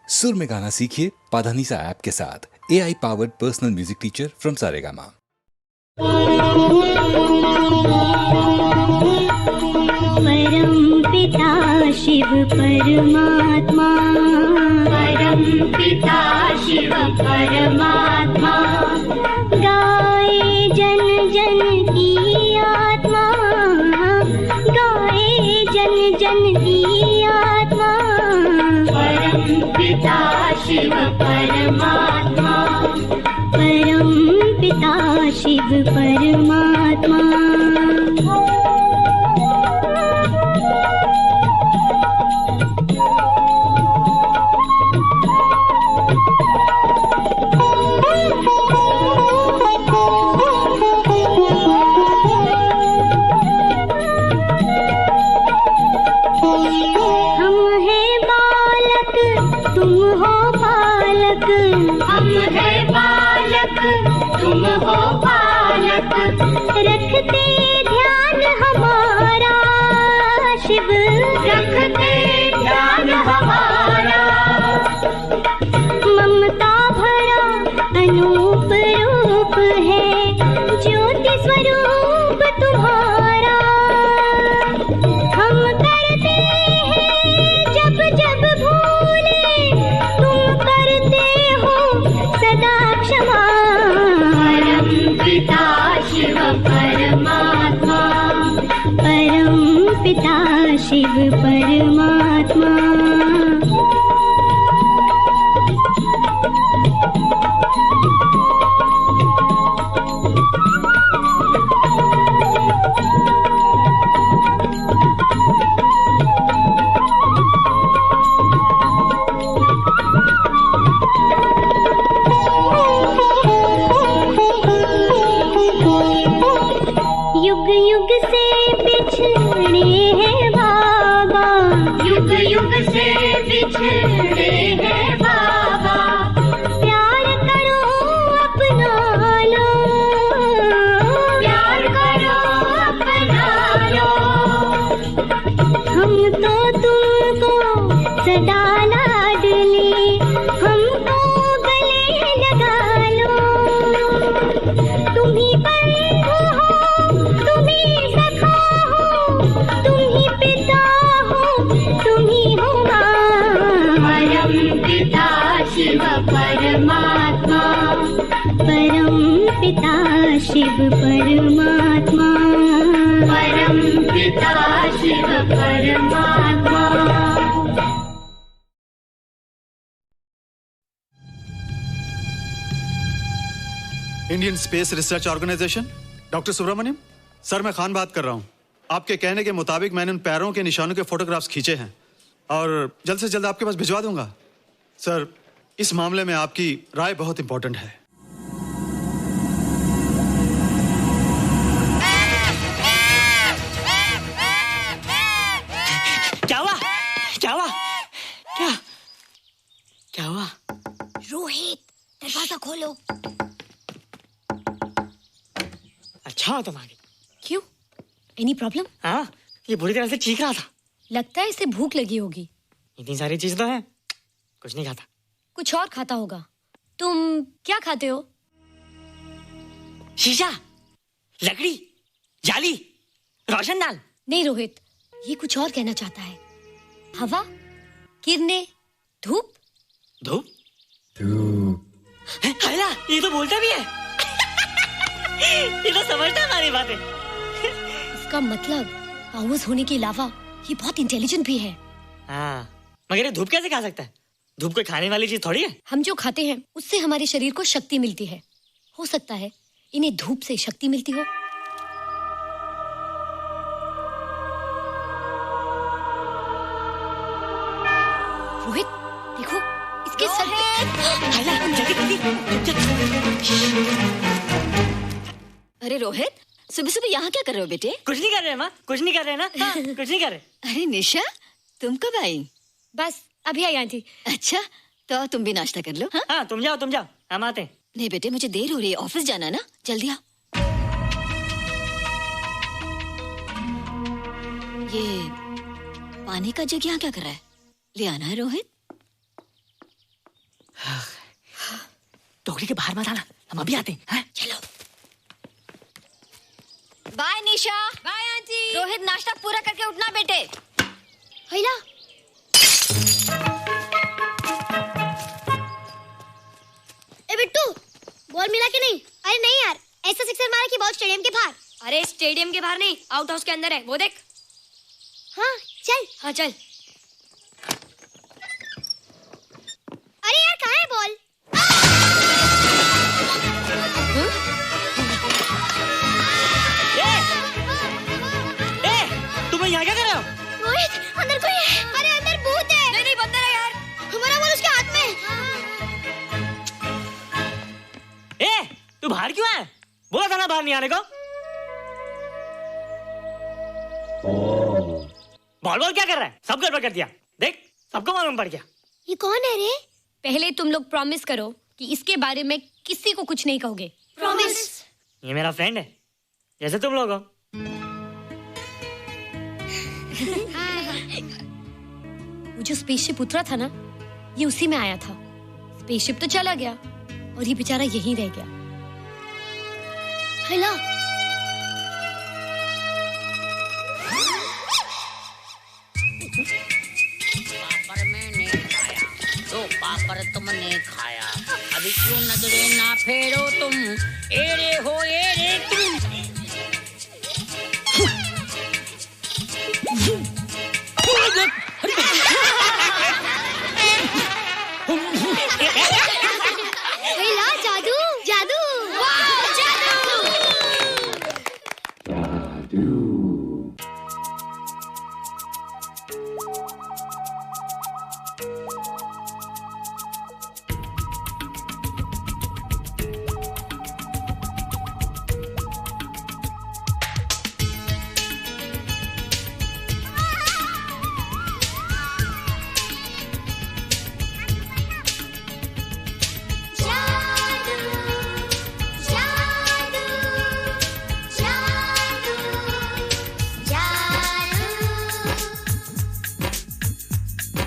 सुर में गाना सीखिए पाधानीसा ऐप के साथ। AI powered personal music teacher from Saregama. परम पिता शिव परमात्मा, परम पिता शिव परमात्मा, गाए जन जन की आत्मा, गाए जन जन की आत्मा। परम पिता शिव परमात्मा, परम पिता शिव परमात्मा। तुम हो बालक, रखते ध्यान हमारा शिव, रखते ध्यान हमारा। ममता भरा अनूप रूप है, ज्योति स्वरूप तुम्हारा। हम करते हैं जब जब भूले, तुम करते हो सदा क्षमा। पिता शिव परमात्मा, परम पिता शिव परमात्मा। युग युग से बिछड़े हैं बाबा, युग युग से बिछड़े हैं बाबा। प्यार करो अपना लो, प्यार करो अपना लो। हम तो तुमको सदा लाडले, हमको गले लगा लो। तुम ही बंधु हो, तुम ही सखा हो, तुम ही पिता हो, तुम ही हो माँ। परम पिता शिव परमात्मा, परम पिता शिव परमात्मा, परम पिता शिव परमात्मा। Indian Space Research Organisation, doctor Subramaniam. Sir, मैं खान बात कर रहा हूँ। आपके कहने के मुताबिक मैंने उन पैरों के निशानों के फोटोग्राफ्स खींचे हैं और जल्द से जल्द आपके पास भिजवा दूंगा। सर, इस मामले में आपकी राय बहुत इंपॉर्टेंट है। क्या हुआ? क्या हुआ? क्या क्या हुआ? रोहित, दरवाजा खोलो। अच्छा हो तुम आ गई। क्यों? Any problem? हाँ, ये बुरी तरह से चीख रहा था। लगता है इसे भूख लगी होगी। इतनी सारी चीज तो है, कुछ नहीं खाता। कुछ और खाता होगा। तुम क्या खाते हो? शीशा, लकड़ी, जाली, रोशनदान। नहीं रोहित, ये कुछ और कहना चाहता है। हवा, किरणें, धूप। धूप? हैला, ये तो बोलता भी है। ये तो समझता है हमारी बातें। इसका मतलब पाउस होने के अलावा ये बहुत इंटेलिजेंट भी है। हाँ, मगर ये धूप कैसे खा सकता है? धूप कोई खाने वाली चीज थोड़ी है। हम जो खाते हैं उससे हमारे शरीर को शक्ति मिलती है। हो सकता है इन्हें धूप से शक्ति मिलती हो। रोहित, देखो इसके सर पे। हैला, जल्दी जल्दी। अरे रोहित, सुबह सुबह यहाँ क्या कर रहे हो बेटे? कुछ नहीं कर रहे माँ, कुछ नहीं कर रहे ना। हाँ, कुछ नहीं कर रहे। अरे निशा, तुम कब आई? बस अभी आई थी। अच्छा, तो तुम भी नाश्ता कर लो। हाँ, हाँ, तुम जाओ, हम आते हैं। नहीं बेटे, मुझे देर हो रही है, ऑफिस जाना है ना, जल्दी आओ। ये पानी का जग यहाँ क्या कर रहा है? ले आना है रोहित। चौकड़ी के बाहर मत आना, हम अभी आते हैं। चलो। Bye Nisha. Bye aunty. Rohit नाश्ता पूरा करके उठना बेटे। हैला। ए बिट्टू, बॉल मिला कि नहीं? अरे नहीं यार, ऐसा सिक्सर मारा कि बॉल स्टेडियम के बाहर। अरे स्टेडियम के बाहर नहीं, आउट हाउस के अंदर है, वो देख। हाँ चल। हाँ चल। अरे यार कहाँ है बॉल? तुम यहाँ क्या कर रहे हो? रोहित, अंदर कोई है। अरे अंदर भूत है। नहीं नहीं, बंदर है यार। हमारा बॉल उसके हाथ में। तू बाहर क्यों है? बोला था ना बाहर नहीं आने को। बॉल बॉल क्या कर रहा है? सब गड़बड़ कर दिया। देख, सबको मालूम पड़ गया। ये कौन है रे? पहले तुम लोग प्रॉमिस करो कि इसके बारे में किसी को कुछ नहीं कहोगे। प्रॉमिस। ये मेरा फ्रेंड है, जैसे तुम लोग हो। वो जो स्पेसशिप उतरा था ना, ये उसी में आया था। स्पेसशिप तो चला गया और ये बेचारा यहीं रह गया। हेलो। पापड़ मैंने खाया, दो पापड़ तुमने खाया, अभी क्यों नजरे ना फेरो तुम, एरे हो एरे तुम। हेला, जादू जादू। वाह जादू।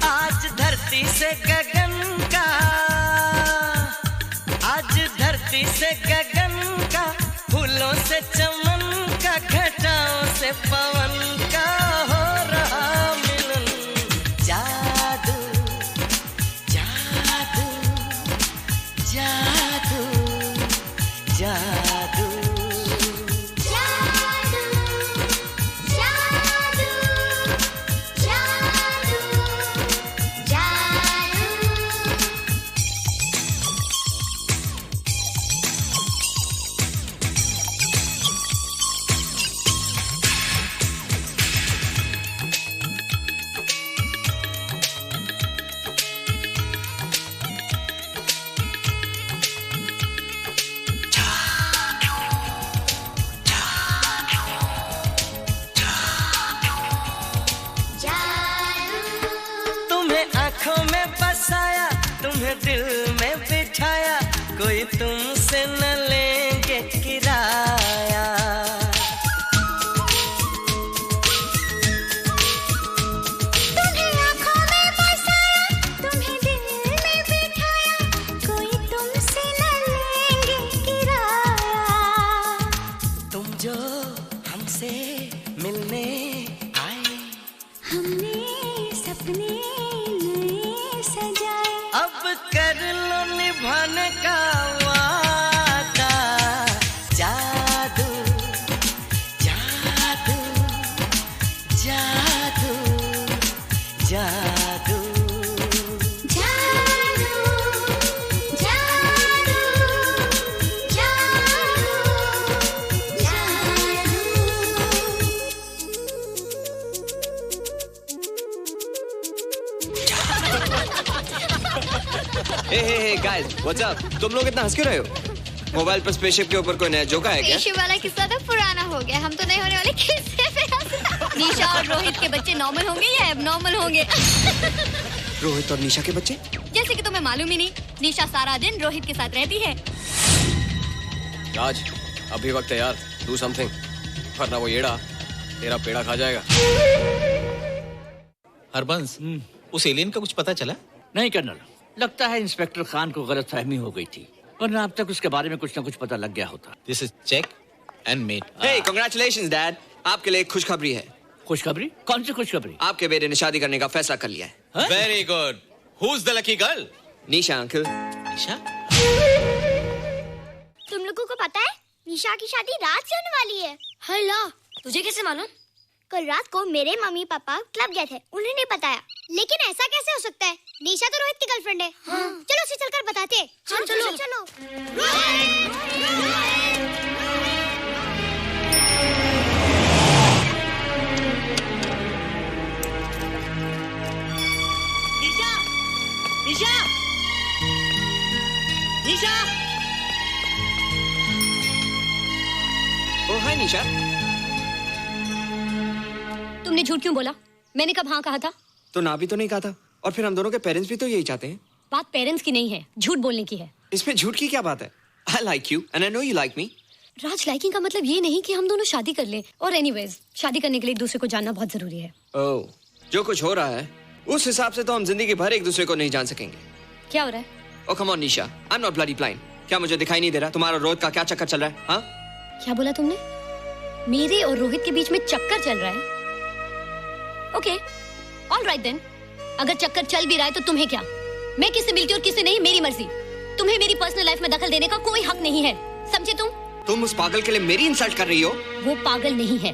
आज धरती से गगन का, आज धरती से गगन का, फूलों से चमन का, घटाओं से पवन का हो रहा मिलन। जादू जादू जादू जादू। आँखों में बसाया, तुम्हें दिल में बिठाया, कोई तुमसे न लेंगे किराया। तुम्हें आँखों में बसाया, तुम्हें दिल में बिठाया, कोई तुमसे न लेंगे किराया। तुम जो हमसे मिलने आए, हमने सपने अब कर लो निभाने का वादा। जादू जादू जादू जादू हे गाइस, व्हाट्स अप? तुम लोग इतना हंस क्यों रहे हो? मोबाइल पर स्पेसशिप के ऊपर कोई नया जोक है क्या? स्पेसशिप वाला किस्सा तो पुराना हो गया, हम तो नहीं होने वाले किस्से पे हंसना। निशा और रोहित के बच्चे नॉर्मल होंगे या एबनॉर्मल होंगे? रोहित और निशा के बच्चे? जैसे कि तुम्हें मालूम ही नहीं, निशा सारा दिन रोहित के साथ रहती है। राज, अभी वक्त है यार, डू समथिंग, वरना वो येड़ा तेरा पेड़ा खा जाएगा। हरबंस, उस एलियन का कुछ पता चला? नहीं कर्नल, लगता है इंस्पेक्टर खान को गलतफहमी हो गई थी। वरना अब तक उसके बारे में कुछ ना कुछ पता लग गया होता। This is check and mate. Hey, congratulations, Dad. आपके लिए एक खुशखबरी है। खुशखबरी? कौन सी खुशखबरी? आपके बेटे ने शादी करने का फैसला कर लिया है। Very good. Who's the lucky girl? Nisha uncle. Nisha? तुम लोगों को पता है निशा की शादी रात से होने वाली है। हल्ला, तुझे कैसे मालूम? कल रात को मेरे मम्मी पापा क्लब गए थे, उन्हें नहीं बताया। लेकिन ऐसा कैसे हो सकता है? निशा तो रोहित की गर्लफ्रेंड है। हाँ। चलो उसे चलकर बताते हैं। चलो। निशा, निशा, निशा। ओ हाय निशा। तुमने झूठ क्यों बोला? मैंने कब हाँ कहा था? तो ना भी तो नहीं कहा था, और फिर हम दोनों के पेरेंट्स भी तो यही चाहते हैं। बात पेरेंट्स की नहीं है, झूठ बोलने की है। इसमें झूठ की क्या बात है? I like you and I know you like me. Raj, liking का मतलब ये नहीं कि हम दोनों शादी कर लें। और एनीवेज, शादी करने के लिए एक दूसरे को जानना बहुत जरूरी है। ओह, जो कुछ हो रहा है उस हिसाब से तो हम जिंदगी भर एक दूसरे को नहीं जान सकेंगे। क्या हो रहा है? Oh come on Nisha, I'm not bloody blind. क्या मुझे दिखाई नहीं दे रहा तुम्हारा रोहित का क्या चक्कर चल रहा है? हाँ? क्या बोला तुमने? मेरे और रोहित के बीच में चक्कर चल रहा है? Okay, all right then. अगर चक्कर चल भी रहा है तो तुम्हें क्या? मैं किससे मिलती हूँ और किससे नहीं, मेरी मर्जी। तुम्हें मेरी पर्सनल लाइफ में दखल देने का कोई हक नहीं है, समझे तुम? तुम उस पागल के लिए मेरी इंसल्ट कर रही हो? वो पागल नहीं है।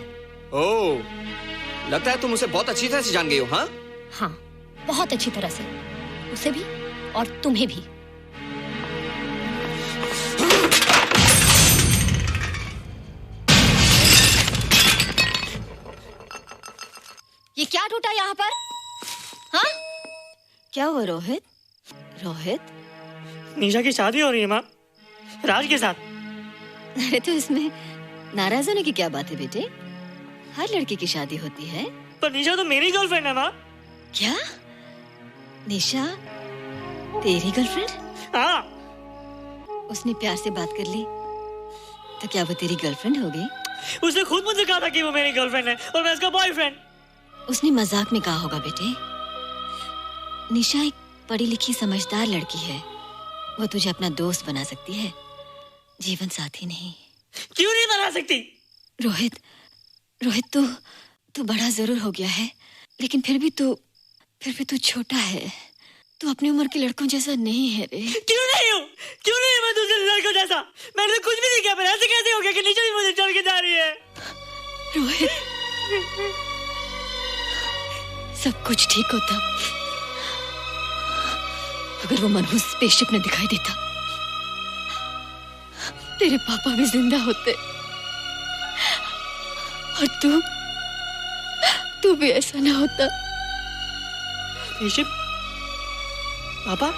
ओह, लगता है तुम उसे बहुत अच्छी तरह से जान गई हो। हाँ? हाँ, बहुत अच्छी तरह से। उसे भी और तुम्हें भी। ये क्या टूटा यहाँ पर? हाँ? क्या हुआ रोहित? रोहित? निशा की शादी हो रही है माँ, राज के साथ। अरे तो इसमें नाराज होने की क्या बात है बेटे? हर लड़की की शादी होती है। पर निशा तो मेरी गर्लफ्रेंड है माँ। क्या? निशा तेरी गर्लफ्रेंड? हाँ। उसने प्यार से बात कर ली तो क्या वो तेरी गर्लफ्रेंड हो गई? उसने खुद मुझे कहा था कि वो मेरी गर्लफ्रेंड है और मैं उसका बॉयफ्रेंड। उसने मजाक में कहा होगा बेटे। निशा एक पढ़ी लिखी समझदार लड़की है, वो तुझे अपना दोस्त बना सकती है, जीवन साथी नहीं। क्यों नहीं बना सकती? रोहित, तू बड़ा जरूर हो गया है, लेकिन फिर भी तू छोटा है। तू अपनी उम्र के लड़कों जैसा नहीं है रे। क्यों नहीं हूँ? मैं दूसरे लड़कों जैसा? मैंने तो कुछ भी नहीं किया, पर ऐसे कैसे हो गया कि निशा भी मुझे चल के जा रही है? रोहित, सब कुछ ठीक होता अगर वो मनहूस स्पेसशिप न दिखाई देता। तेरे पापा भी जिंदा होते और तू भी ऐसा ना होता। स्पेसशिप? पापा?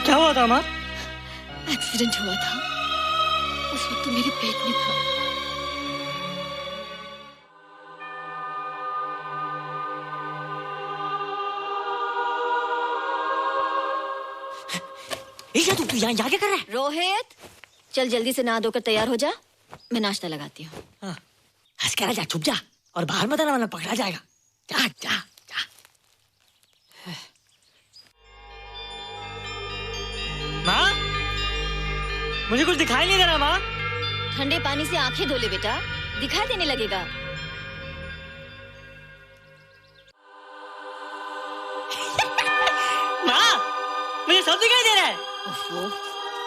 क्या हुआ था माँ? एक्सीडेंट हुआ था, उस वक्त तू मेरे पेट में था। तू यहाँ क्या कर रहा है? रोहित, चल जल्दी से नहा धोकर तैयार हो जा, मैं नाश्ता लगाती हूँ। हंस कर जा, छुप जा और बाहर मत आना वरना पकड़ा जाएगा। जा जा जा। माँ, मुझे कुछ दिखाई नहीं दे रहा माँ। ठंडे पानी से आंखें धो ले बेटा, दिखाई देने लगेगा। माँ, मुझे सब दिखाई दे रहा है। ओफो,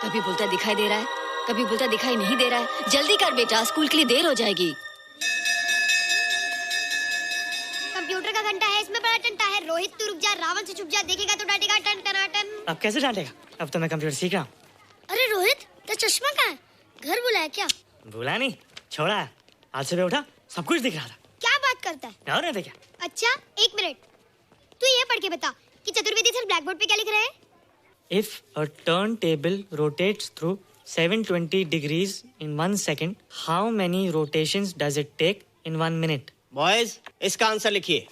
कभी बोलता दिखाई दे रहा है, कभी बोलता दिखाई नहीं दे रहा है। जल्दी कर बेटा, स्कूल के लिए देर हो जाएगी। कंप्यूटर का घंटा है, इसमें बड़ा टंटा है। रोहित तू रुक जा, रावण से छुप जा, देखेगा तो डांटेगा टन टनाटन। अब कैसे डांटेगा? अब तो मैं कंप्यूटर सीख रहा हूँ। अरे रोहित, तेरा चश्मा कहाँ है? घर बुलाया क्या? भूला नहीं, छोड़ा। आज सुबह उठा, सब कुछ दिख रहा था। क्या बात करता है? और नहीं देखा। अच्छा, एक मिनट, तू ये पढ़ के बता कि चतुर्वेदी सर ब्लैक बोर्ड पे क्या लिख रहे हैं? If a turntable rotates through 720 degrees in 1 second, how many rotations does it take in 1 minute? Boys, इसका आंसर लिखिए।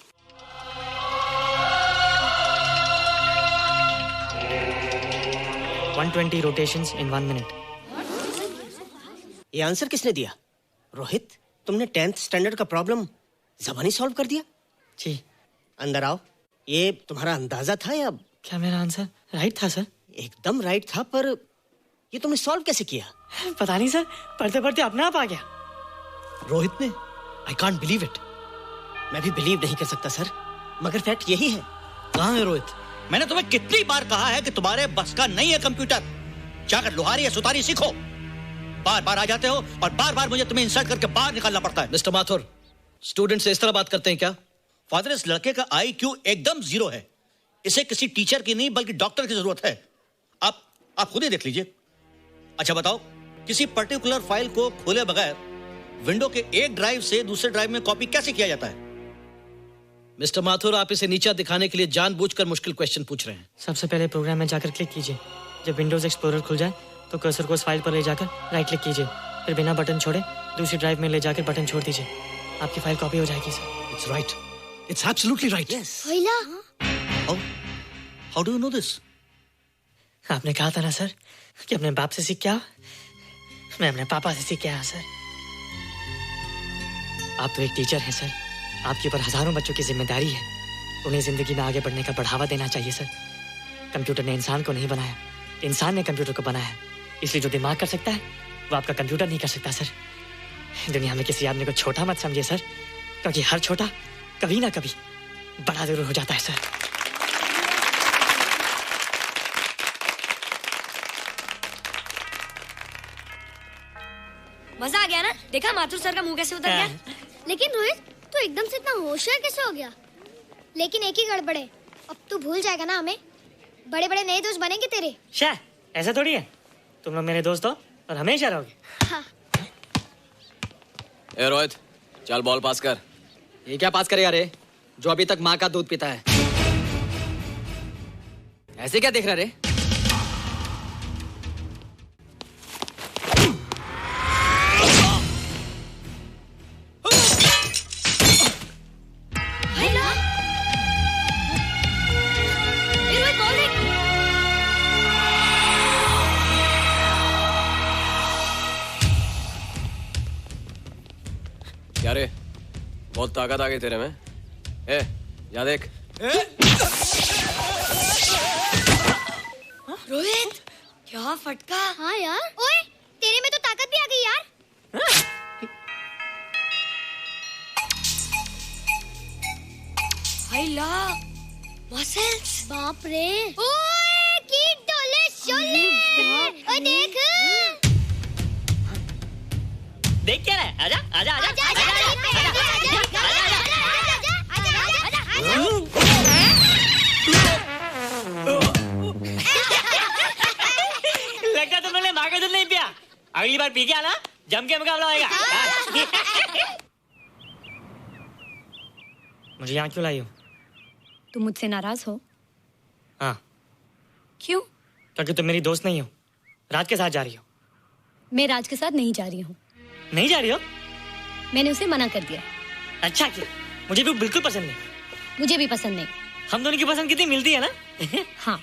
One 120 rotations in 1 minute. ये आंसर किसने दिया? रोहित, तुमने 10th स्टैंडर्ड का प्रॉब्लम ज़बानी सॉल्व कर दिया? जी। अंदर आओ। ये तुम्हारा अंदाजा था या? क्या मेरा आंसर राइट था सर? एकदम राइट था, पर ये तुमने सॉल्व कैसे किया? पता नहीं सर, पढ़ते पढ़ते अपने आप आ गया। रोहित ने? I can't believe it. मैं भी बिलीव नहीं कर सकता सर, मगर फैक्ट यही है। कहाँ है रोहित? मैंने तुम्हें कितनी बार कहा है कि तुम्हारे बस का नहीं है कंप्यूटर। जाकर लोहारी या सुतारी सीखो। बार बार आ जाते हो और बार बार मुझे तुम्हें इंसल्ट करके बाहर निकालना पड़ता है। मिस्टर माथुर, स्टूडेंट से इस तरह बात करते हैं क्या? फादर, इस लड़के का IQ एकदम 0 है। इसे किसी टीचर की नहीं बल्कि डॉक्टर की जरूरत है। आप खुद ही देख लीजिए। अच्छा बताओ, किसी पर्टिकुलर फाइल को खोले बगैर विंडो के एक ड्राइव से दूसरे ड्राइव में कॉपी कैसे किया जाता है? मिस्टर माथुर, आप इसे नीचा दिखाने के लिए जानबूझकर मुश्किल क्वेश्चन पूछ रहे हैं। सबसे पहले प्रोग्राम में जाकर क्लिक कीजिए। जब विंडोज एक्सप्लोरर खुल जाए तो कर्सर को उस फाइल पर ले जाकर राइट क्लिक कीजिए, फिर बिना बटन छोड़े दूसरी ड्राइव में ले जाकर बटन छोड़ दीजिए। आपकी फाइल कॉपी हो जाएगी sir. It's right, it's absolutely right. How do you know this? आपने कहा था ना सर कि अपने बाप से सीख के आओ। मैं अपने पापा से सीख के आया सर। आप तो एक टीचर हैं सर, आपके ऊपर हजारों बच्चों की जिम्मेदारी है। उन्हें जिंदगी में आगे बढ़ने का बढ़ावा देना चाहिए सर। कंप्यूटर ने इंसान को नहीं बनाया, इंसान ने कंप्यूटर को बनाया। इसलिए जो दिमाग कर सकता है वो आपका कंप्यूटर नहीं कर सकता सर। दुनिया में किसी आदमी को छोटा मत समझिए सर, क्योंकि हर छोटा कभी ना कभी बड़ा जरूर हो जाता है सर। मजा आ गया ना? देखा माथुर सर का मुंह कैसे उतर गया? लेकिन रोहित, तू एकदम से इतना होशियार कैसे हो गया? लेकिन एक ही गड़बड़ है, अब तू भूल जाएगा ना हमें। बड़े बड़े नए दोस्त बनेंगे तेरे। शाह, ऐसा थोड़ी है। तुम लोग मेरे दोस्त हो और हमेशा रहोगे। हाँ। ए रोहित, चल बॉल पास कर। ये क्या पास करेगा रे, जो अभी तक माँ का दूध पीता है? ऐसे क्या देख रहा रे? क्या रे, बहुत ताकत आ गई तेरे में। ए, या देख। रोहित, क्या फटका। हाँ यार। ओए, तेरे में तो ताकत भी आ गई यार। हाइला, मसल्स। बाप रे। ओए, की डोले शोले। ओए देख। देख क्या रहा है? आजा आजा आजा लगता तुमने माँ का दूध नहीं पिया। अगली बार पी के आना, जम के मुकाबला होएगा। मुझे यहाँ क्यों लाई हो? तुम मुझसे नाराज हो? हाँ। क्यों? क्योंकि तुम मेरी दोस्त नहीं हो, राज के साथ जा रही हो। मैं राज के साथ नहीं जा रही हूँ। नहीं जा रही हो? मैंने उसे मना कर दिया। अच्छा किया, मुझे भी बिल्कुल पसंद नहीं। मुझे भी पसंद नहीं। हम दोनों की पसंद कितनी मिलती है ना? हाँ,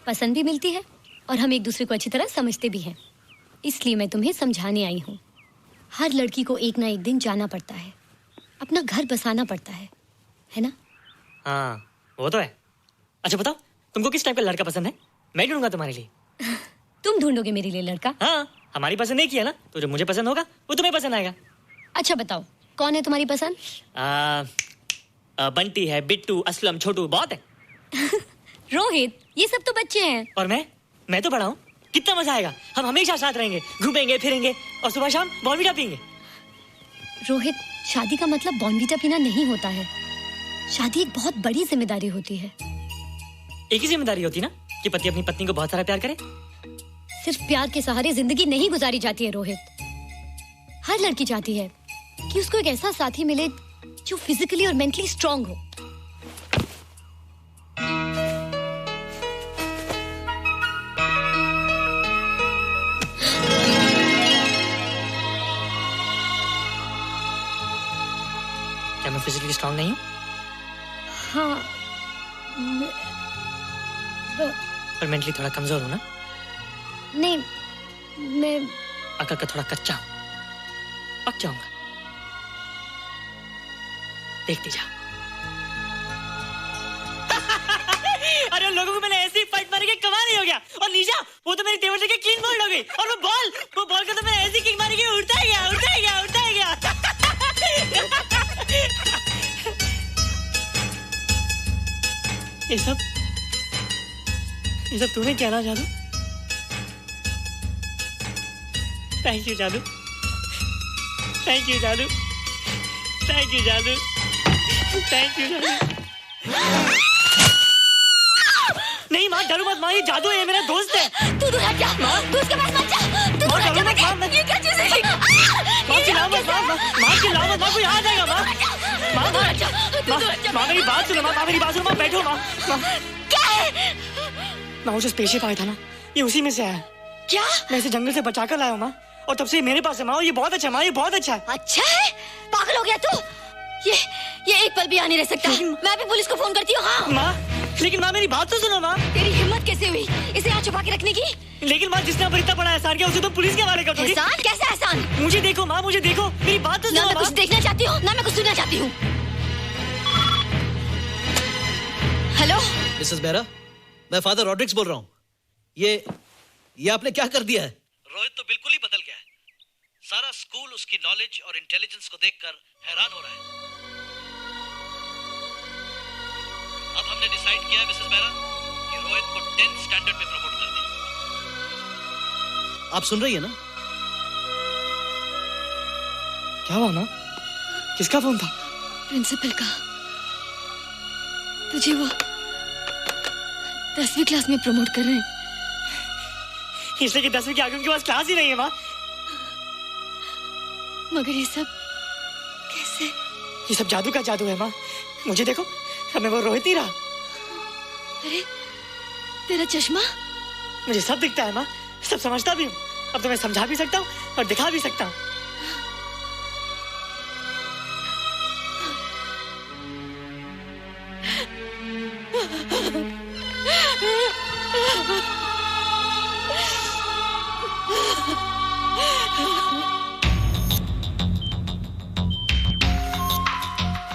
पसंद भी मिलती है और हम एक दूसरे को अच्छी तरह समझते भी हैं। इसलिए मैं तुम्हें समझाने आई हूँ। हर लड़की को एक ना एक दिन जाना पड़ता है, अपना घर बसाना पड़ता है ना? हाँ, वो तो है। अच्छा बताओ, तुमको किस टाइप का लड़का पसंद है? मैं ढूंढूंगा तुम्हारे लिए। तुम ढूंढोगे मेरे लिए लड़का? हाँ, हमारी पसंद एक ही है ना, तो जो मुझे पसंद होगा वो तुम्हें पसंद आएगा। अच्छा बताओ, कौन है तुम्हारी पसंद? बंटी है, बिट्टू, असलम, छोटू, बहुत है। रोहित, ये सब तो बच्चे हैं। और मैं तो बड़ा हूँ। कितना मजा आएगा, हम हमेशा साथ रहेंगे, घूमेंगे फिरेंगे और सुबह शाम बॉर्नवीटा पीएंगे। रोहित, शादी का मतलब बॉर्नवीटा पीना नहीं होता है। शादी एक बहुत बड़ी जिम्मेदारी होती है। एक ही जिम्मेदारी होती है ना कि पति अपनी पत्नी को बहुत सारा प्यार करे। सिर्फ प्यार के सहारे जिंदगी नहीं गुजारी जाती है रोहित। हर लड़की चाहती है कि उसको एक ऐसा साथी मिले जो फिजिकली और मेंटली स्ट्रांग हो। क्या मैं फिजिकली स्ट्रांग नहीं हूँ? हाँ, पर मेंटली थोड़ा कमजोर हूँ ना? नहीं, मैं अकल का थोड़ा कच्चा हूँ, पक जाऊंगा। देखती जा। अरे लोगों को मैंने ऐसी फाइट मारी कि कमाल ही हो गया। और नीचा, वो तो मेरी टेबल से क्लीन बोल्ड हो गई। गई और वो बॉल का तो मैंने ऐसी किक मारी कि उड़ता ही गया। ये सब तूने क्या ना जादू? थैंक यू जादू। नहीं माँ, डरो मत माँ, ये जादू है, मेरा दोस्त है। तू दूर हट जा, तू उसके पास मत जा, तू दूर हट जा बेटे। ये क्या चीज़ है? माँ चिल्लाओ मत, माँ कोई आ जाएगा। माँ मेरी बात सुनो, माँ बैठो। माँ क्या है? माँ वो जो स्पेसशिप आया था ना, ये उसी में से आया। क्या? मैं इसे जंगल से बचा कर लाया हूँ माँ, और तब से ये मेरे पास है माँ। ये बहुत अच्छा माँ, ये बहुत अच्छा है। अच्छा है? पागल हो गया तू? ये एक पल भी आ नहीं रह सकता। मैं भी पुलिस को फोन करती हूँ। हाँ माँ, लेकिन माँ मेरी बात तो सुनो माँ। तेरी हिम्मत कैसे हुई इसे यहाँ छुपा के रखने की? लेकिन माँ, जिसने इतना बड़ा एहसान किया उसे तो पुलिस के हवाले कर दोगी। एहसान? कैसा एहसान? मुझे देखो माँ, मेरी बात तो सुनो। ना मैं कुछ देखना चाहती हूँ, ना मैं कुछ सुनना चाहती हूँ। हेलो मिसेस बेरा, मैं फादर रॉड्रिक्स बोल रहा हूँ। ये आपने क्या कर दिया है? रोहित तो बिल्कुल ही बदल गया है। सारा स्कूल उसकी नॉलेज और इंटेलिजेंस को देखकर हैरान हो रहा है। अब हमने डिसाइड किया है मिसेस बेरा कि रोहित को 10th स्टैंडर्ड में प्रमोट कर दें। आप सुन रही है ना? क्या हुआ माँ? किसका फोन था? प्रिंसिपल का। तुझे वो 10वीं क्लास में प्रमोट कर रहे हैं। इसलिए कि 10वीं के आगे उनके पास क्लास ही नहीं है माँ। मगर ये सब कैसे? ये सब जादू का जादू है माँ। मुझे देखो, अब मैं वो रोहित ही रहा। अरे तेरा चश्मा? मुझे सब दिखता है माँ, सब समझता भी हूँ। अब तो मैं समझा भी सकता हूँ और दिखा भी सकता हूँ।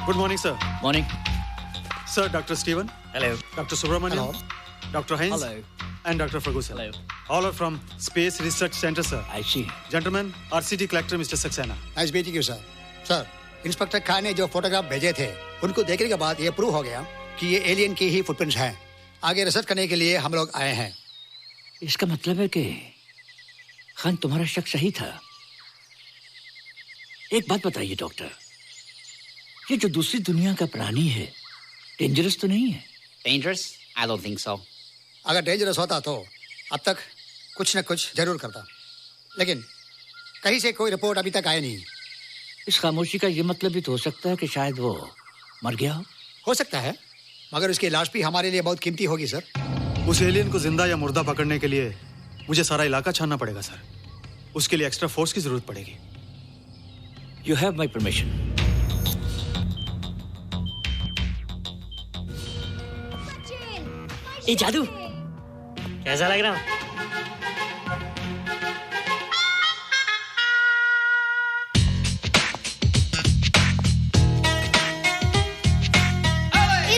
Good morning sir. Morning sir, doctor Steven, hello, doctor Subramaniam, doctor Heinz, and Dr. Ferguson. Hello. All are from Space Research Center, sir. I see. Gentlemen, RCT collector Mr. Saxena. Nice meeting you sir. Sir, inspector Khan ने जो photograph भेजे थे उनको देखने के बाद ये prove हो गया कि ये एलियन की ही फुटप्रिंट्स हैं। आगे रिसर्च करने के लिए हम लोग आए हैं। इसका मतलब है कि खान तुम्हारा शक सही था। एक बात बताइए डॉक्टर, ये जो दूसरी दुनिया का प्राणी है डेंजरस तो नहीं है? Dangerous? I don't think so. अगर डेंजरस होता तो अब तक कुछ न कुछ जरूर करता, लेकिन कहीं से कोई रिपोर्ट अभी तक आई नहीं। इस खामोशी का ये मतलब भी तो हो सकता है कि शायद वो मर गया हो सकता है, मगर उसकी लाश भी हमारे लिए बहुत कीमती होगी सर। उस एलियन को जिंदा या मुर्दा पकड़ने के लिए मुझे सारा इलाका छानना पड़ेगा सर। उसके लिए एक्स्ट्रा फोर्स की जरूरत पड़ेगी। You have my permission. ये जादू कैसा लग रहा?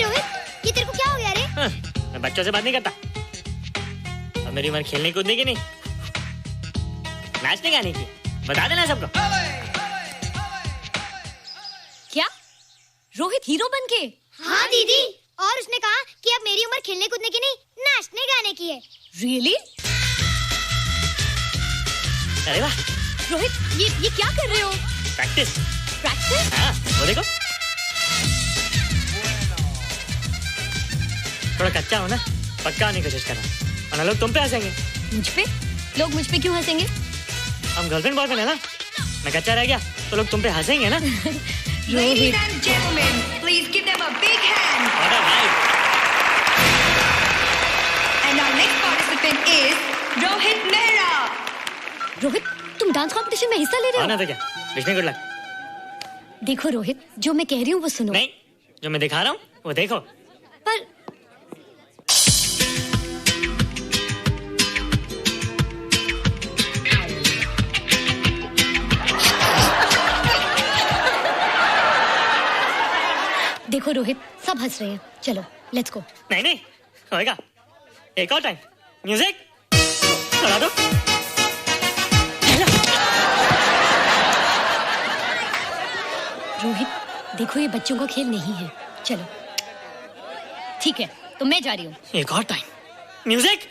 रोहित, ये तेरे को क्या हो गया रे? मैं बच्चों से बात नहीं करता। अब मेरी उम्र खेलने कूदने की नहीं, नाचने गाने की। बता देना सबको। क्या रोहित हीरो बन के? हाँ दीदी, और उसने कहा कि अब मेरी उम्र खेलने कूदने की नहीं, नाचने गाने की है। Really? अरे वाह रोहित, ये क्या कर रहे हो? प्रैक्टिस। प्रैक्टिस? हाँ, वो देखो। थोड़ा कच्चा हो ना, पक्का आने की कोशिश करना, वरना लोग तुम पे हंसेंगे। मुझ पे? लोग मुझ पे क्यों हंसेंगे? हम गर्लफ्रेंड बॉयफ्रेंड है ना, मैं कच्चा रह गया तो लोग तुम पे हंसेंगे ना। Ladies and gentlemen, please give them a big hand. What a night. And our next participant is Rohit Mehra. Rohit, तुम डांस कंपटीशन में हिस्सा ले रहे हो? ना तो क्या, विश मी गुड लक। देखो रोहित, जो मैं कह रही हूँ वो सुनो। नहीं, जो मैं दिखा रहा हूँ वो देखो। पर देखो रोहित, सब हंस रहे हैं। चलो लेट्स गो। नहीं होएगा। एक और टाइम। म्यूजिक चला दो। रोहित देखो ये बच्चों का खेल नहीं है, चलो। ठीक है तो मैं जा रही हूँ। एक और time. Music.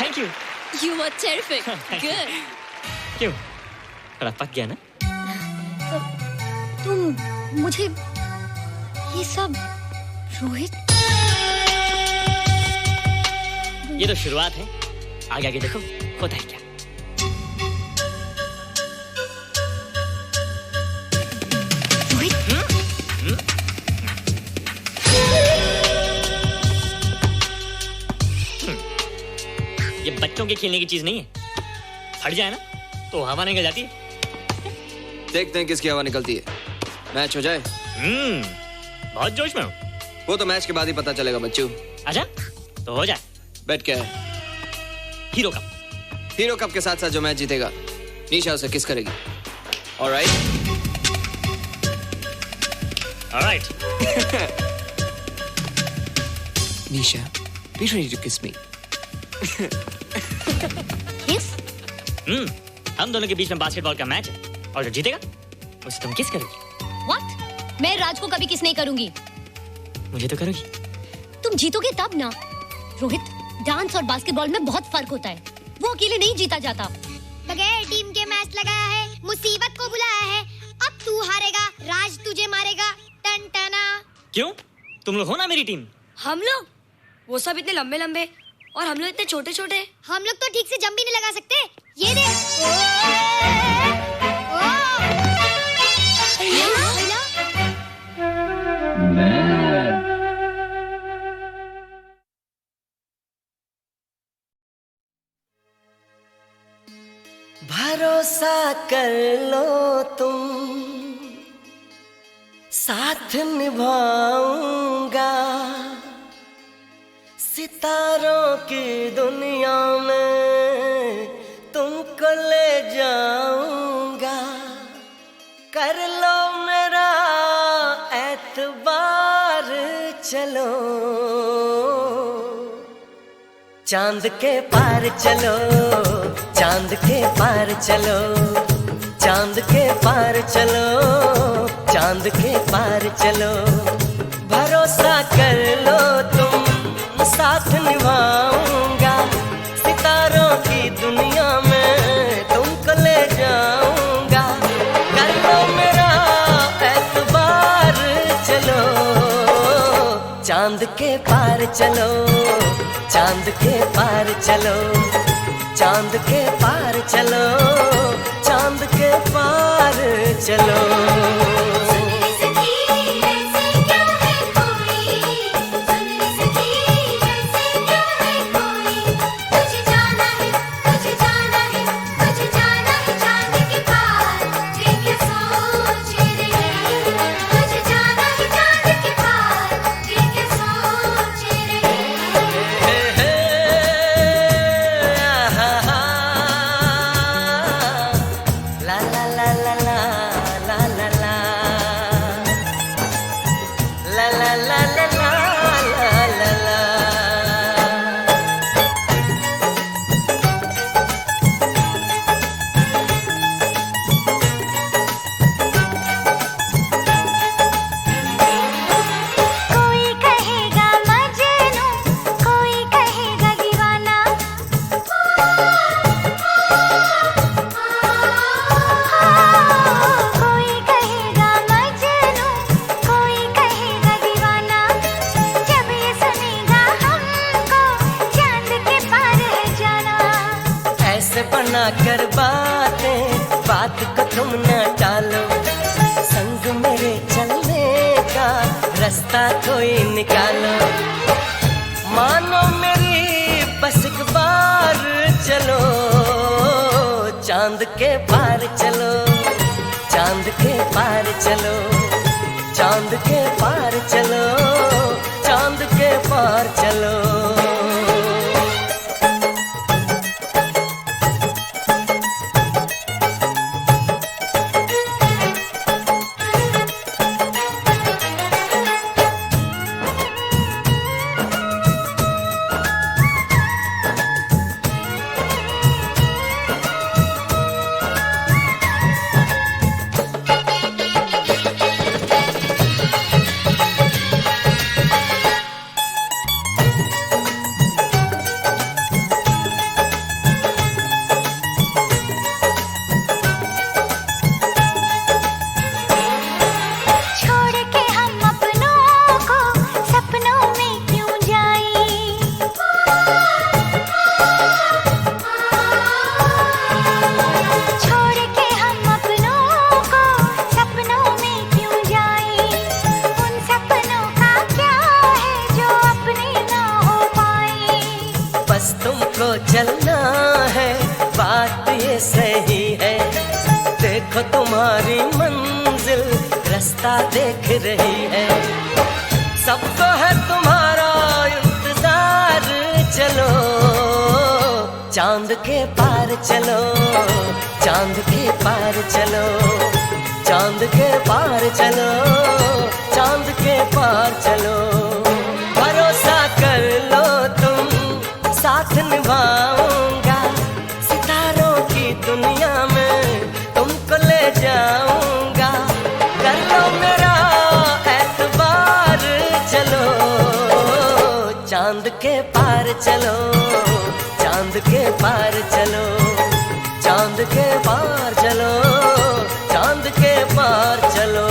Thank you. You were terrific. Good. क्यों? थोड़ा पक गया ना? तुम मुझे ये सब रोहित। ये तो शुरुआत है, आगे आगे देखो होता है क्या। ये बच्चों के खेलने की चीज नहीं है, फट जाए ना तो हवा निकल जाती है। देखते हैं किसकी हवा निकलती है। मैच हो जाए। बहुत जोश में हूँ। वो तो मैच के बाद ही पता चलेगा बच्चू। अच्छा तो हो जाए। बेट क्या है? Hero cup. हीरो कप के साथ साथ जो मैच जीतेगा निशा उसे किस करेगी। Alright alright. Nisha be ready to kiss me. किस? हम दोनों के बीच में बास्केटबॉल का मैच है और जो जीतेगा उसे तुम किस करोगी। What? मैं राज को कभी किस नहीं करूंगी। मुझे तो करोगी। तुम जीतोगे तब ना। रोहित, डांस और बास्केटबॉल में बहुत फर्क होता है, वो अकेले नहीं जीता जाता। बगैर टीम के मैच लगाया है, मुसीबत को बुलाया है। अब तू हारेगा, राज तुझे मारेगा। टन टना। क्यों? तुम लोग हो ना मेरी टीम। हम लोग? वो सब इतने लंबे लंबे और हम लोग इतने छोटे छोटे। हम लोग तो ठीक से जंप भी नहीं लगा सकते। ये देख। भरोसा कर लो तुम, साथ निभाऊंगा, सितारों की दुनिया में तुमको ले जाऊंगा, कर लो मेरा एतबार, चलो चांद के पार चलो, चांद के पार चलो, चांद के पार चलो, चांद के पार चलो। भरोसा कर लो तुम, साथ निभाऊंगा, सितारों की दुनिया में तुमको ले जाऊंगा, कर लो मेरा एतबार, चलो चांद के पार चलो, चांद के पार चलो, चांद के पार चलो, चांद के पार चलो। कर बातें, बात को तुम न टालो, संग मेरे चलने का रास्ता कोई निकालो, मानो मेरी बस एक बार चलो, चांद के पार चलो, चांद के पार चलो, चांद के पार चलो, चांद के पार चलो। चलना है, बात ये सही है, देखो तुम्हारी मंजिल रास्ता देख रही है, सबको है तुम्हारा इंतजार, चलो चांद के पार चलो, चांद के पार चलो, चांद के पार चलो, चांद के पार चलो। भरोसा कर लो तुम, साथ निभाऊंगा, सितारों की दुनिया में तुमको ले जाऊंगा, कर लो मेरा एतबार, चलो चांद के पार चलो, चांद के पार चलो, चांद के पार चलो, चांद के पार चलो।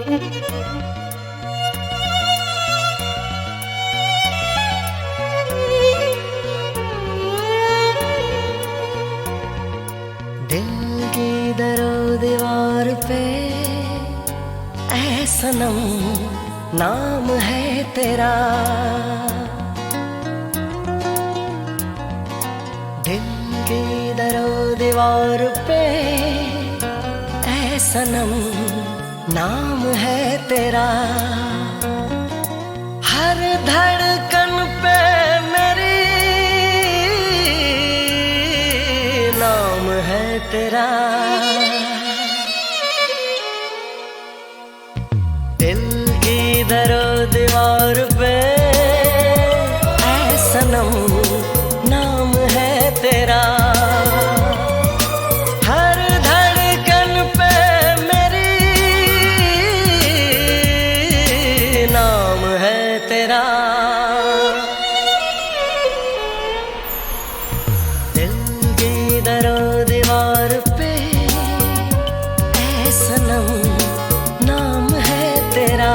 दिल की दरो दीवार पे ऐ सनम नाम है तेरा, दिल की दरो दीवार पे ऐ सनम नाम है तेरा, हर धड़कन पे मेरी नाम है तेरा, दिल की दरो दीवार पे ऐ सनम नाम है तेरा, हर धड़कन पे मेरी नाम है तेरा, दिल की दरो दीवार पे ऐ सनम नाम है तेरा,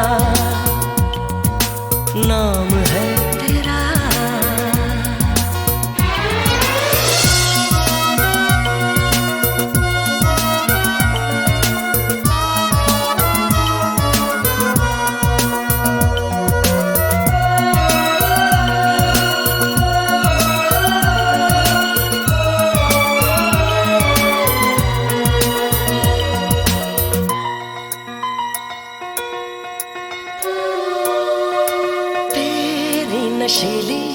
नाम है तेरा। तेरी नशीली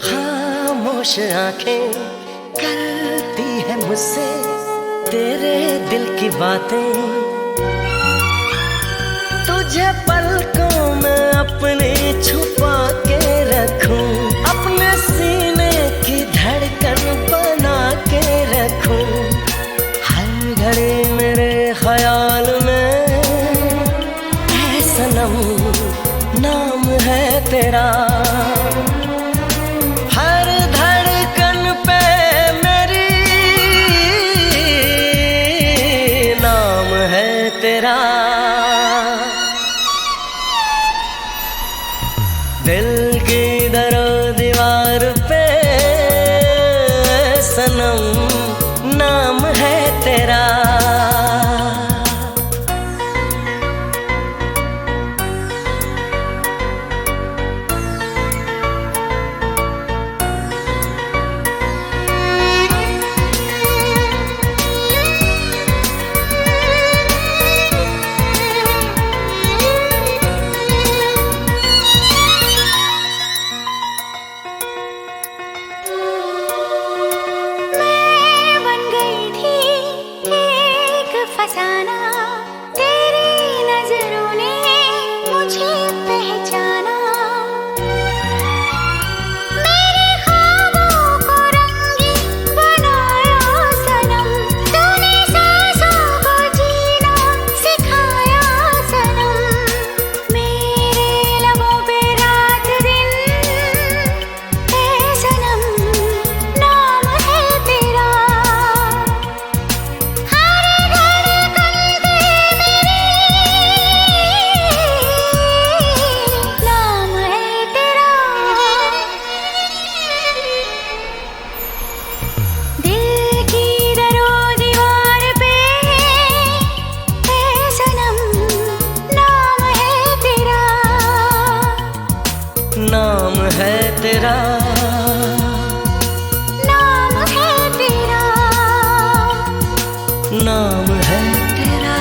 खामोश आंखें करती है मुझसे तेरे दिल की बातें, तुझे पलकों में अपने छुपा के रखूं, अपने सीने की धड़कन बना के रखूं, हर घड़ी मेरे ख्याल में ऐ सनम नाम है तेरा, हर धड़कन पे मेरी नाम है तेरा, दिल की दरो दीवार पे सनम नाम है तेरा। फसाना तेरी नजरों ने मुझे पहचाना, मेरे ख्वाबों को रंगीन बनाया सनम, तूने सांसों को जीना सिखाया सनम, मेरे लबों पे रात दिन ऐ सनम नाम है तेरा, नाम है तेरा, नाम है तेरा, नाम है तेरा।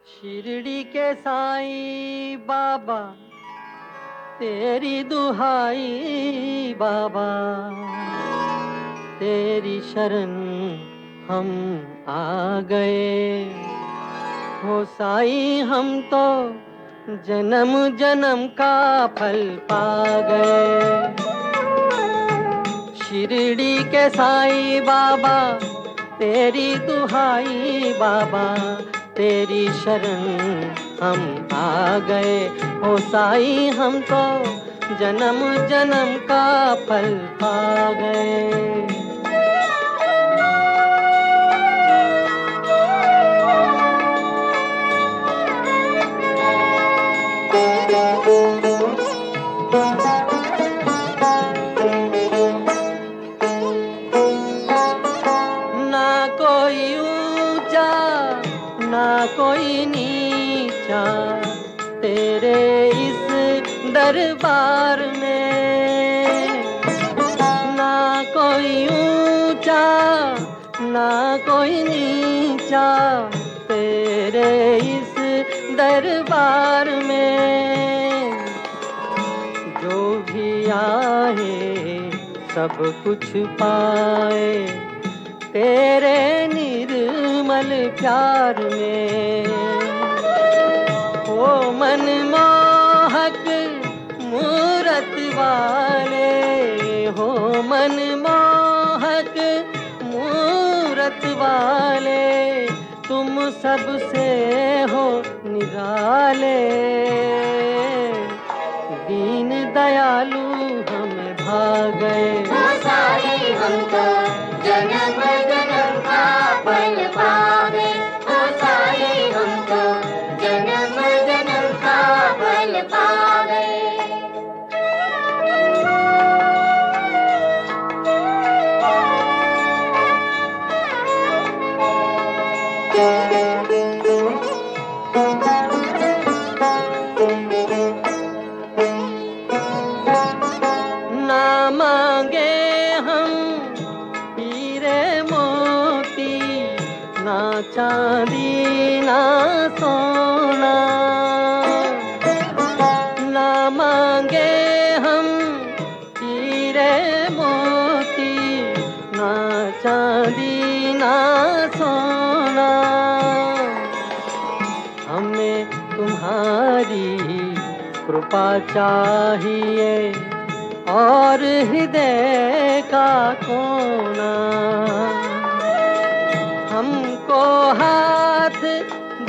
शिरडी के साईं बाबा तेरी दुहाई बाबा, तेरी शरण हम आ गए हो साईं, हम तो जन्म जन्म का फल पा गए। शिरडी के साईं बाबा तेरी दुहाई बाबा, तेरी शरण हम आ गए हो साईं, हम तो जन्म जन्म का फल पा गए। ना कोई ऊंचा ना कोई नीचा तेरे इस दरबार में, ना कोई ऊंचा ना कोई नीचा तेरे इस दरबार में। जो भी आए सब कुछ पाए तेरे निर्मल प्यार में। ओ मनमोहक मूरत वाले, हो मनमोहक मूरत वाले, तुम सबसे हो निराले। दीन दयालु हम भाग गए हो साईं, हम तो जन्म जन्म का फल पा गए। हो साईं, हम तो जन्म जन्म का फल पा गए। ना मांगे हम हीरे मोती, ना चांदी ना सोना, ना मांगे हम हीरे मोती, ना चांदी ना सोना। हमें तुम्हारी कृपा चाहिए और हृदय का कोना। हमको हाथ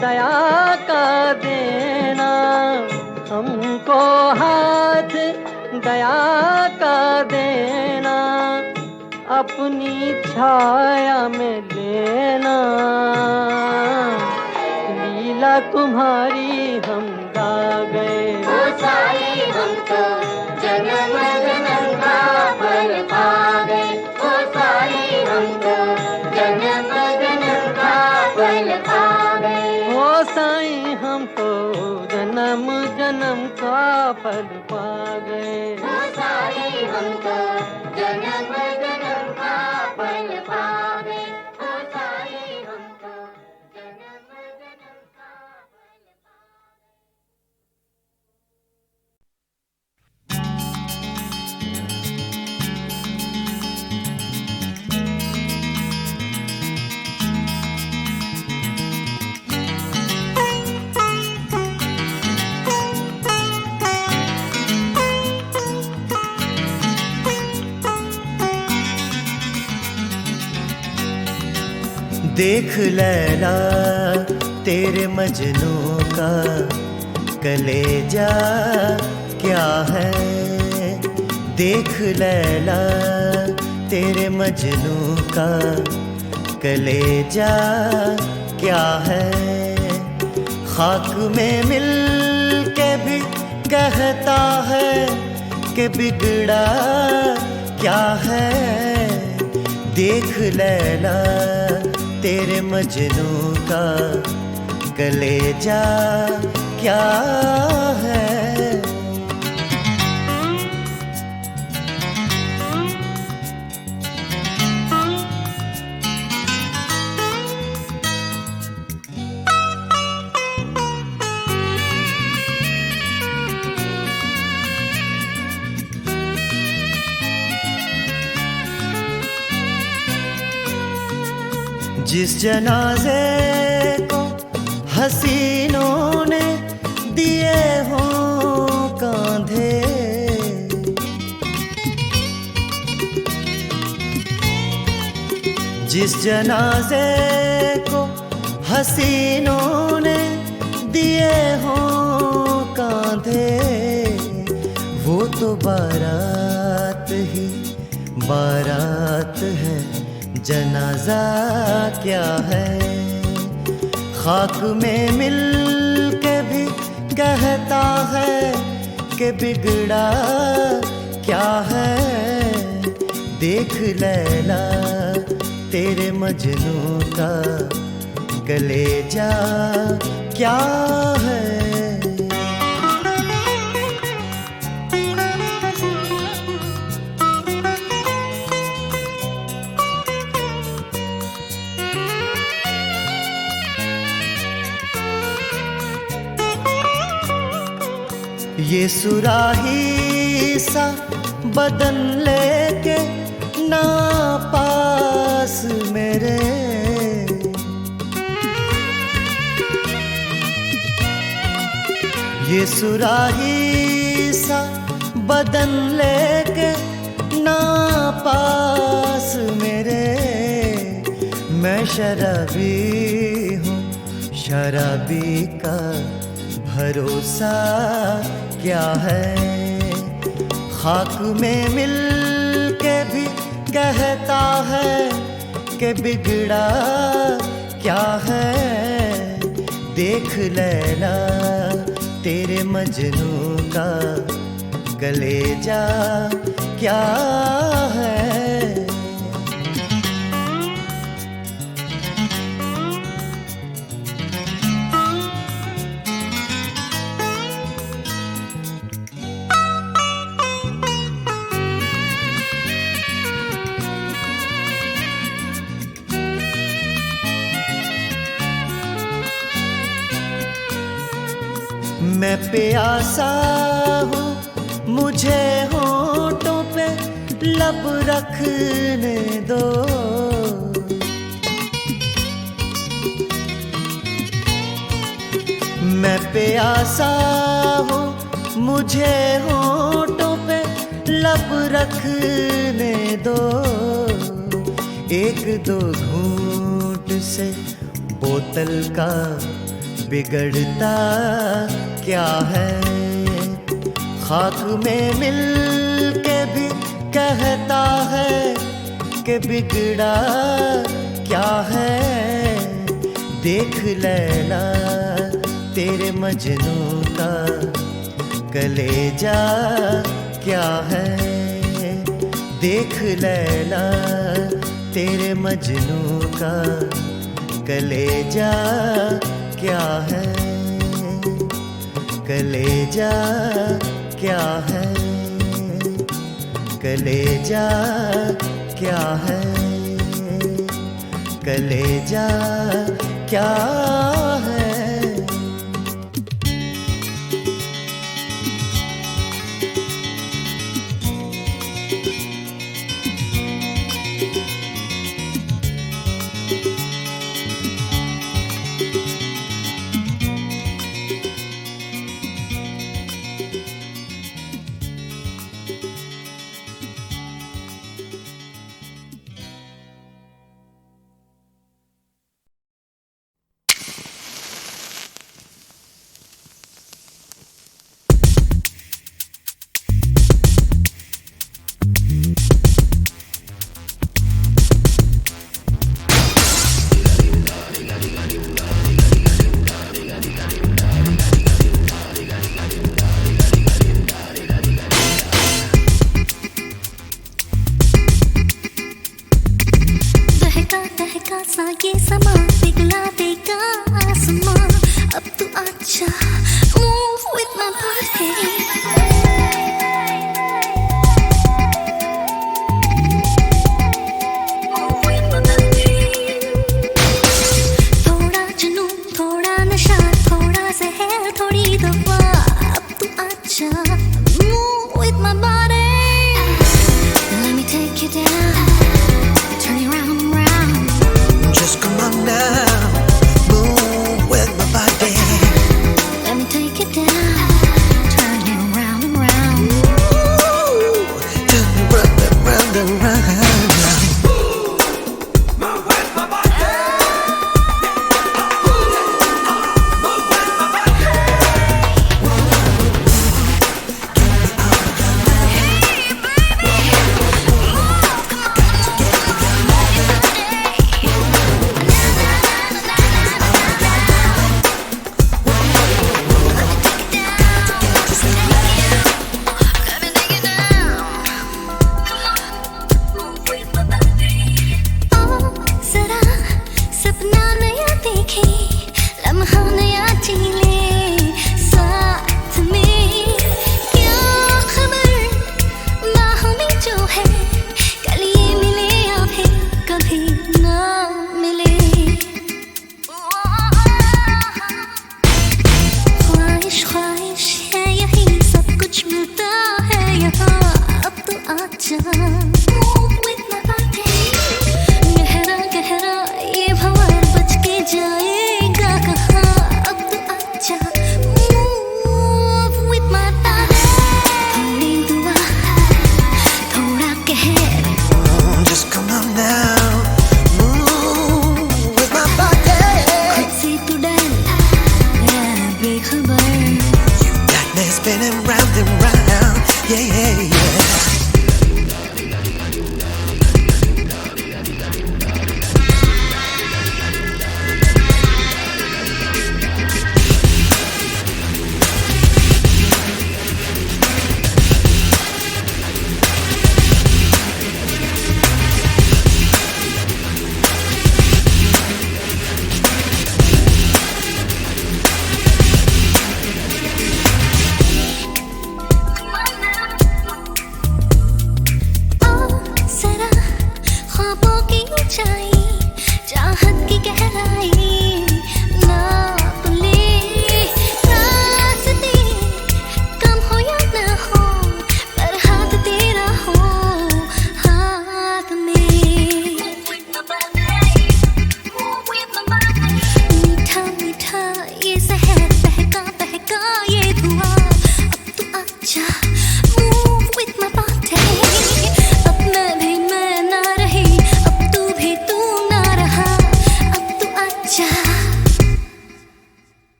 दया का देना, हमको हाथ दया का देना, अपनी छाया में लेना। लीला तुम्हारी हम गा गए हो साईं, हम तो जन्म जन्म का फल पा गए। हो साईं, हम तो जन्म जन्म का फल पा गए। हो साईं, हम तो जन्म जन्म का फल पा गए। हो साईं, हम तो जन्म जन्म का फल पा गए। हो साईं, हम तो जन्म जन्म का फल पा देख लैला तेरे मजनू का कलेजा क्या है। देख लैला तेरे मजनू का कलेजा क्या है। खाक में मिल के भी कहता है कि बिगड़ा क्या है। देख लैला तेरे मजनू का कलेजा क्या है। जिस जनाजे को हसीनों ने दिए हों कांधे, जिस जनाजे को हसीनों ने दिए हों कांधे, वो तो बारात ही बारात है, जनाजा क्या है। खाक में मिल के भी कहता है कि बिगड़ा क्या है। देख लैला तेरे मजनू का कलेजा क्या है। ये सुराही सा बदन लेके ना पास मेरे, ये सुराही सा बदन लेके ना पास मेरे। मैं शराबी हूँ, शराबी का भरोसा क्या है। खाक में मिल के भी कहता है कि बिगड़ा क्या है। देख लैला तेरे मजनू का कलेजा क्या है। मैं प्यासा हूँ, मुझे होठों पे लब रखने दो। मैं प्यासा हूँ, मुझे होठों पे लब रखने दो। एक दो घूंट से बोतल का बिगड़ता क्या है। खाक में मिल के भी कहता है कि बिगड़ा क्या है। देख लैला तेरे मजनू का कलेजा क्या है। देख लैला तेरे मजनू का कलेजा क्या है। कलेजा क्या है। कलेजा क्या है। कलेजा क्या है। सा ये समा पिघला देगा आसमां। अब तू अच्छा move with my body। थोड़ा जुनून, थोड़ा नशा, थोड़ा जहर, थोड़ी दवा। अब तू अच्छा move with my body। Let me take you down, turn you round and round। Just come on now, move with my body। Let me take you down, turn you round and round। Ooh, turn you round and round and round। Move with my body। spinning round and round. Yeah, yeah, yeah.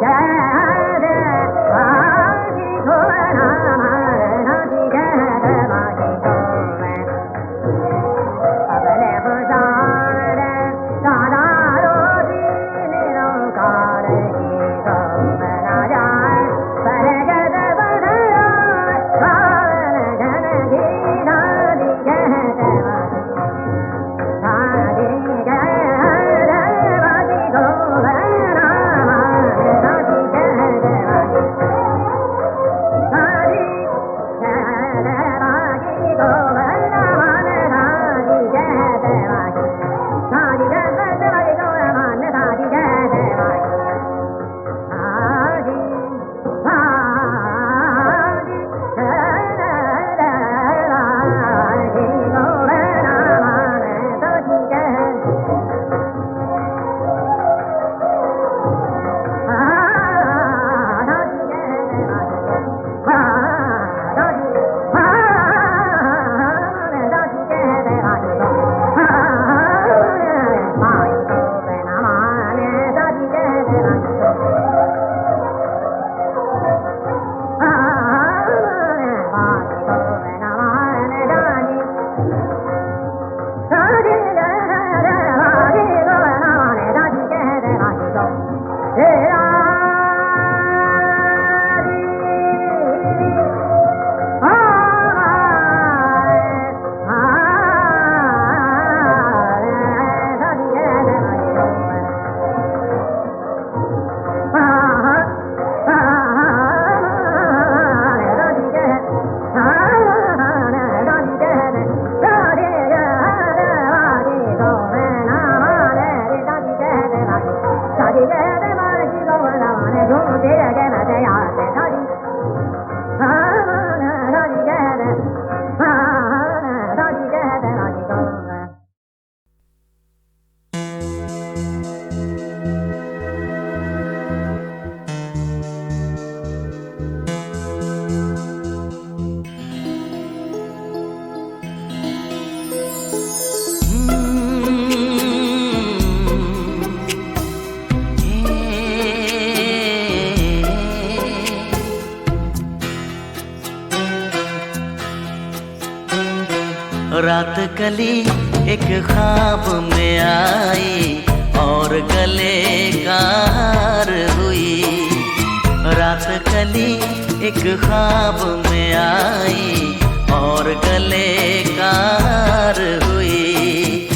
Jai रात कली एक ख्वाब में आई और गले का हार हुई। रात कली एक ख्वाब में आई और गले का हार हुई।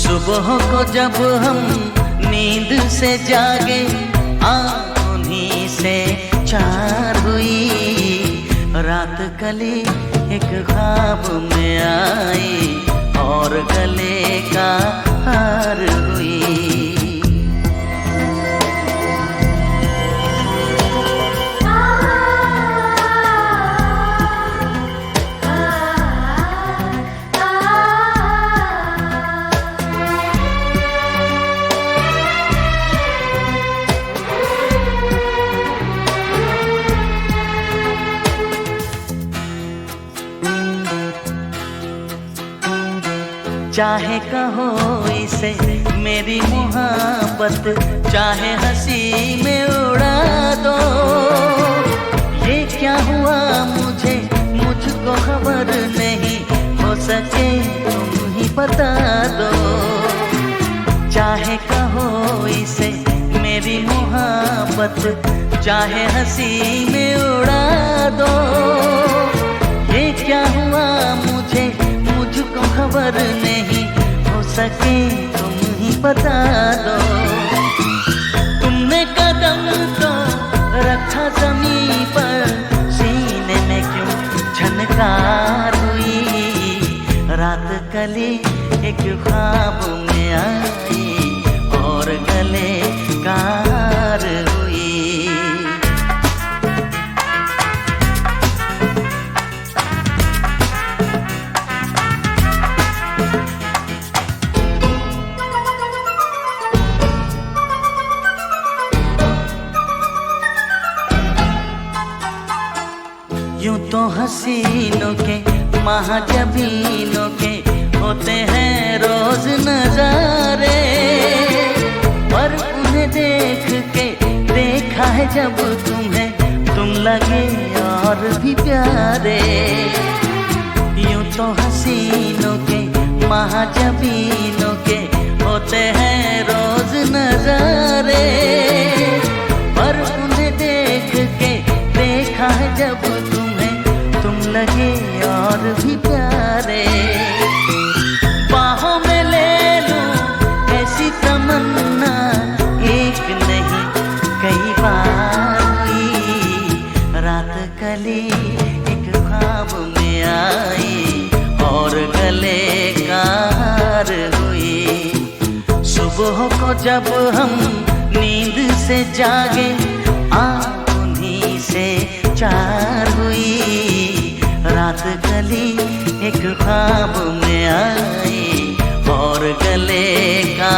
सुबह को जब हम नींद से जागे उन्हीं से चार हुई। रात कली एक ख्वाब में आई और गले का हार हुई। चाहे कहो इसे मेरी मोहब्बत, चाहे हंसी में उड़ा दो। ये क्या हुआ मुझको खबर नहीं, हो सके तुम ही बता दो। चाहे कहो इसे मेरी मोहब्बत, चाहे हंसी में उड़ा दो। ये क्या हुआ मुझको खबर नहीं, हो सके तुम ही बता दो। तुमने कदम तो रखा जमीन पर, सीने में क्यों झनकार हुई। रात कली एक ख्वाब में आई और गले का हार हुई। यूं तो हसीनों के महाजबीनों के होते हैं रोज नजारे, पर उन्हें देख के देखा है जब तुम्हें, तुम लगे और भी प्यारे। यूं तो हसीनों के महाजबीनों के होते हैं रोज नजारे, पर उन्हें देख के देखा है जब तुम लगे और भी प्यारे। बाहों में ले लूं ऐसी तमन्ना, एक नहीं कई बार हुई। रात कली एक ख्वाब में आई और गले का हार हुई। सुबह को जब हम नींद से जागे उन्हीं से चार हुई। रात कली एक ख्वाब में आई और गले का